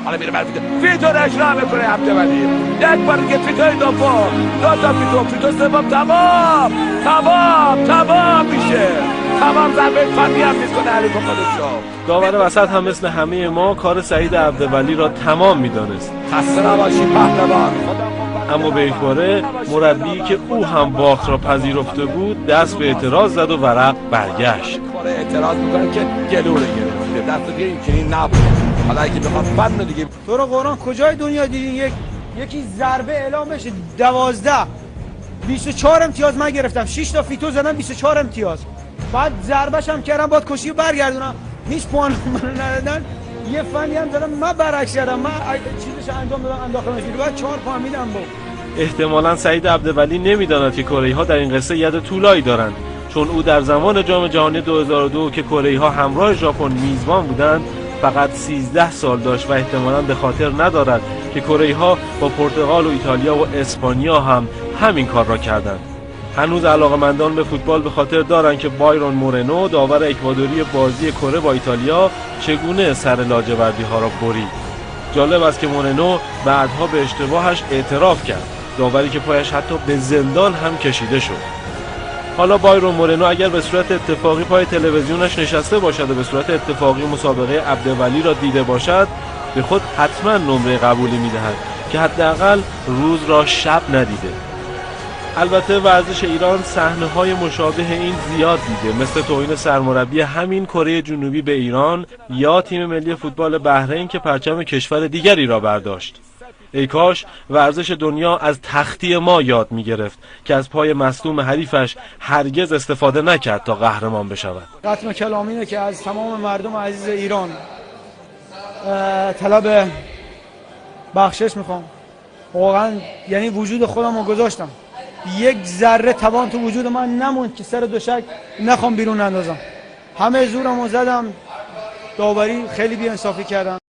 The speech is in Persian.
حالا میره بر فیتو اجرا میکنه عبدالولی، یک بار دیگه فیتوی دوم، دو تا فیتو سوم، تمام میشه، تمام ضربه فنی هم میکنه علی خودشو. داور وسط هم مثل همه ما کار سعید عبدالولی را تمام میدانست. خسته نباشی پهلوان. اما به یک باره مربی که او هم باخت را پذیرفته بود دست به اعتراض زد و ورق برگشت. اعتراض میکنه که گلو رو گرفته، دست دیگه این چنین نبود. حالا اگه بخواد فن دیگه، تو رو قرآن کجای دنیا دیدین یکی ضربه اعلام بشه 24 امتیاز من گرفتم، 6 تا فیتو زدم 24 امتیاز، بعد ضربه‌ش هم کردم بعد کشی برگردونم، هیچ پوان من ندادن، یه فنی هم زدم من برعکس کردم، من چیزش انجام دادم انداختمش بیرون، بعد 4 پا میدم با. احتمالاً سعید عبدالولی نمیداند که کره‌ای‌ها در این قصه ید طولایی دارند، چون او در زمان جام جهانی 2002 که کره‌ای‌ها همراه ژاپن میزبان بودند فقط 13 سال داشت و احتمالاً به خاطر ندارد که کره‌ای‌ها با پرتغال و ایتالیا و اسپانیا هم همین کار را کردند. هنوز علاقه‌مندان به فوتبال به خاطر دارند که بایرون مورنو داور اکوادوری بازی کره با ایتالیا چگونه سر لاجوردی‌ها را برید. جالب است که مورنو بعدها به اشتباهش اعتراف کرد، داوری که پایش حتی به زندان هم کشیده شد. حالا بایرون مورنو اگر به صورت اتفاقی پای تلویزیونش نشسته باشد و به صورت اتفاقی مسابقه عبدالولی را دیده باشد، به خود حتما نمره قبولی می‌دهد که حداقل روز را شب ندیده. البته ورزش ایران صحنه‌های مشابه این زیاد دیده، مثل توهین سرمربی همین کره جنوبی به ایران یا تیم ملی فوتبال بحرین که پرچم کشور دیگری را برداشت. ای کاش ورزش دنیا از تختی ما یاد می‌گرفت که از پای مصدوم حریفش هرگز استفاده نکرد تا قهرمان بشود. ختم کلام اینه که از تمام مردم عزیز ایران طلب بخشش میخوام. واقعا یعنی وجود خودم رو گذاشتم، یک ذره توان تو وجود من نموند که سر دوشک نخوام بیرون اندازم. همه زورم رو زدم، داوری خیلی بی‌انصافی کردم.